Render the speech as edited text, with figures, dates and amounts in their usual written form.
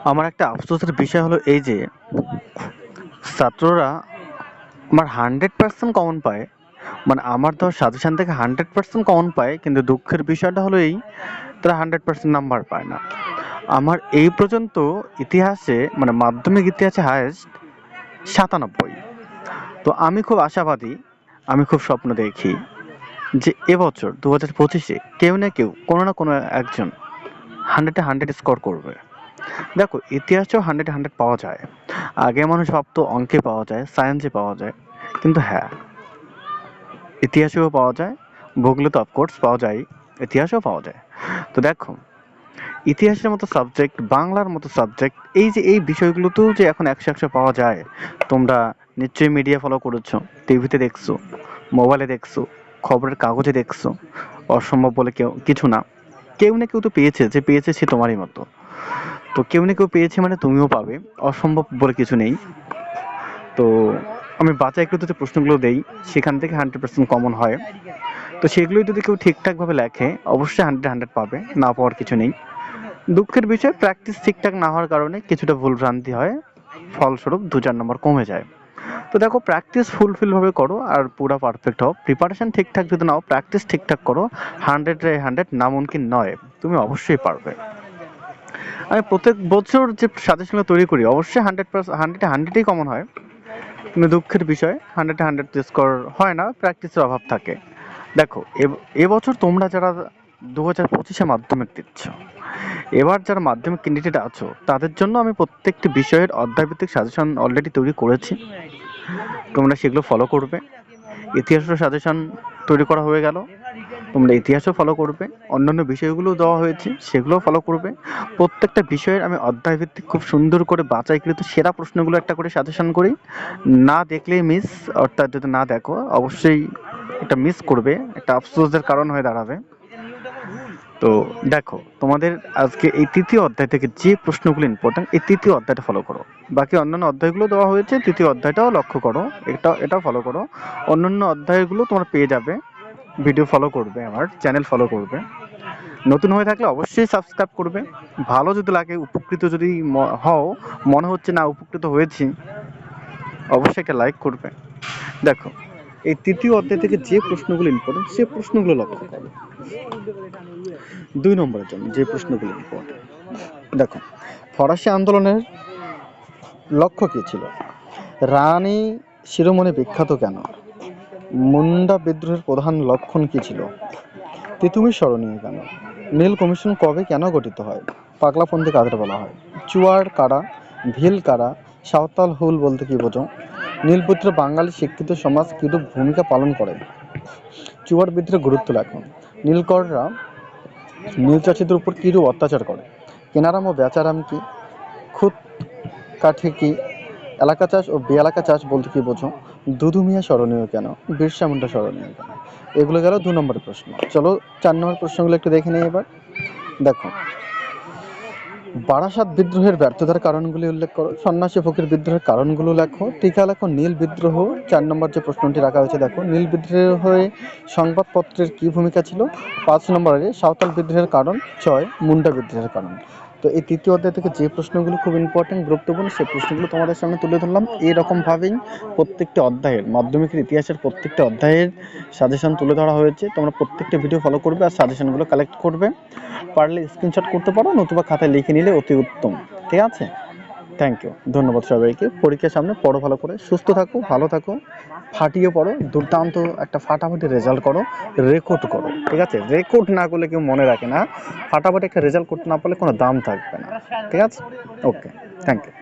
আমার একটা আফসোসের বিষয় হলো এই যে ছাত্ররা আমার 100% কমন পায়, মানে আমার ধর সাজেশন থেকে 100% কমন পায়, কিন্তু দুঃখের বিষয়টা হলো এই তারা 100% নাম্বার পায় না। আমার এই পর্যন্ত ইতিহাসে মানে মাধ্যমিক ইতিহাসে হায়েস্ট 97। তো আমি খুব আশাবাদী, আমি খুব স্বপ্ন দেখি যে এবছর 2025-এ কেউ না কেউ কোনো না কোনো একজন 100-এ 100 স্কোর করবে। দেখো ইতিহাসেও 100-এ 100 পাওয়া যায়। আগে মানুষ ভাবতো অঙ্কে পাওয়া যায়, সায়েন্সে পাওয়া যায়, কিন্তু হ্যাঁ ইতিহাসেও পাওয়া যায়, ভূগোলে তো অফকোর্স পাওয়া যায়, ইতিহাসেও পাওয়া যায়। তো দেখো ইতিহাসের মতো সাবজেক্ট, বাংলার মতো সাবজেক্ট, এই যে এই বিষয়গুলোতেও যে এখন 100-100 পাওয়া যায়। তোমরা নিশ্চয়ই মিডিয়া ফলো করেছো, টিভিতে দেখছো, মোবাইলে দেখছো, খবরের কাগজে দেখছো। অসম্ভব বলে কেউ কিছু না, কেউ না কেউ তো পেয়েছে, যে পেয়েছে সে তোমারই মতো। তো কেউ না কেউ পেয়েছে মানে তুমিও পাবে, অসম্ভব বলে কিছু নেই। তো আমি বাছাইকৃত যে প্রশ্নগুলো দেই সেখান থেকে 100% কমন হয়। তো সেগুলোই যদি কেউ ঠিকঠাকভাবে লেখে অবশ্যই 100-100 পাবে, না পাওয়ার কিছু নেই। দুঃখের বিষয় প্র্যাকটিস ঠিকঠাক না হওয়ার কারণে কিছুটা ভুল ভ্রান্তি হয়, ফলস্বরূপ 2-4 নম্বর কমে যায়। তো দেখো প্র্যাকটিস ফুলফিলভাবে করো আর পুরো পারফেক্ট হও। প্রিপারেশন ঠিকঠাক যদি নাও, প্র্যাকটিস ঠিকঠাক করো, 100-এ 100 নামুমকিন নয়, তুমি অবশ্যই পারবে। আমি প্রত্যেক বছর যে সাজেশনগুলো তৈরি করি অবশ্যই 100-এ 100ই কমন হয়, কিন্তু দুঃখের বিষয় 100-এ 100 স্কোর হয় না, প্র্যাকটিসের অভাব থাকে। দেখো এবছর তোমরা যারা 2025-এ মাধ্যমিক দিচ্ছ, এবার যারা মাধ্যমিক ক্যান্ডিডেট আছো তাদের জন্য আমি প্রত্যেকটি বিষয়ের অধ্যায়ভিত্তিক সাজেশন অলরেডি তৈরি করেছি, তোমরা সেগুলো ফলো করবে। ইতিহাসের সাজেশন তৈরি করা হয়ে গেল, তোমরা ইতিহাসও ফলো করবে, অন্যান্য বিষয়গুলোও দেওয়া হয়েছে সেগুলোও ফলো করবে। প্রত্যেকটা বিষয়ের আমি অধ্যায়ভিত্তিক খুব সুন্দর করে বাছাইকৃত সেরা প্রশ্নগুলো একটা করে সাজেশন করি। না দেখলেই মিস, অর্থাৎ যদি না দেখো অবশ্যই এটা মিস করবে, একটা আফসোসের কারণ হয়ে দাঁড়াবে। তো দেখো তোমাদের আজকে এই তৃতীয় অধ্যায় থেকে যে প্রশ্নগুলো ইম্পর্টেন্ট, এই তৃতীয় অধ্যায়টা ফলো করো। বাকি অন্যান্য অধ্যায়গুলো দেওয়া হয়েছে, তৃতীয় অধ্যায়টাও লক্ষ্য করো, এটাও ফলো করো। অন্যান্য অধ্যায়গুলো তোমরা পেয়ে যাবে, ভিডিও ফলো করবে, আমার চ্যানেল ফলো করবে। নতুন হয়ে থাকলে অবশ্যই সাবস্ক্রাইব করবে। ভালো যদি লাগে, উপকৃত যদি হও, মনে হচ্ছে না উপকৃত হয়েছি, অবশ্যই একটা লাইক করবে। দেখো এই তৃতীয় অধ্যায় থেকে যে প্রশ্নগুলো ইম্পর্টেন্ট সে প্রশ্নগুলো লক্ষ্য করো। 2 নম্বরের জন্য যে প্রশ্নগুলো ইম্পর্টেন্ট, দেখো ফরাসি আন্দোলনের লক্ষ্য কী ছিল? রানী শিরোমণি বিখ্যাত কেন? মুন্ডা বিদ্রোহের প্রধান লক্ষণ কী ছিল? তিতুমির স্মরণীয় কেন? নীল কমিশন কবে কেন গঠিত হয়? পাগলাপন্থী কাদের বলা হয়? চুয়ার কারা, ভিল কারা, সাঁওতাল হুল বলতে কী বোঝো? নীলপুত্র বাঙালি শিক্ষিত সমাজ কিরূপ ভূমিকা পালন করে? চুয়ার বিদ্রোহের গুরুত্ব লেখো। নীলকররা নীল চাষিদের উপর কিরূপ অত্যাচার করে? কেনারাম ও বেচারাম কি? খুদ কাঠি কি? এলাকা চাষ ও বেএলাকা চাষ বলতে কি বোঝো? দুদু মিয়া স্মরণীয় কেন? বিরসা মুন্ডা স্মরণীয় কেন? এগুলো গেল 2 নম্বরের প্রশ্ন। চলো 4 নম্বর প্রশ্নগুলো একটু দেখে নিই এবার। দেখো বারাসাত বিদ্রোহের ব্যর্থতার কারণগুলি উল্লেখ করো। সন্ন্যাসী ফকির বিদ্রোহের কারণগুলো লেখো। টিকা লেখো। নীল বিদ্রোহ 4 নম্বর যে প্রশ্নটি রাখা হয়েছে, দেখো নীল বিদ্রোহে সংবাদপত্রের কী ভূমিকা ছিল? 5 নম্বরে সাঁওতাল বিদ্রোহের কারণ। 6 মুন্ডা বিদ্রোহের কারণ। তো এই তৃতীয় অধ্যায় থেকে যে প্রশ্নগুলো খুব ইম্পর্টেন্ট, গুরুত্বপূর্ণ, সেই প্রশ্নগুলো তোমাদের সামনে তুলে ধরলাম। এইরকমভাবেই প্রত্যেকটি অধ্যায়ের, মাধ্যমিকের ইতিহাসের প্রত্যেকটা অধ্যায়ের সাজেশন তুলে ধরা হয়েছে। তোমরা প্রত্যেকটা ভিডিও ফলো করবে আর সাজেশনগুলো কালেক্ট করবে। পারলে স্ক্রিনশট করতে পারো, নতুবা খাতায় লিখে নিলে অতি উত্তম। ঠিক আছে, থ্যাংক ইউ, ধন্যবাদ সবাইকে। পরীক্ষার সামনে পড়ো ভালো করে, সুস্থ থাকো, ভালো থাকো, ফাটিয়ে পড়ো, দুর্দান্ত একটা ফাটাফাটি রেজাল্ট করো, রেকর্ড করো। ঠিক আছে, রেকর্ড না করলে কেউ মনে রাখে না, ফাটাফাটি একটা রেজাল্ট করতে না পারলে কোনো দাম থাকবে না। ঠিক আছে, ওকে, থ্যাংক ইউ।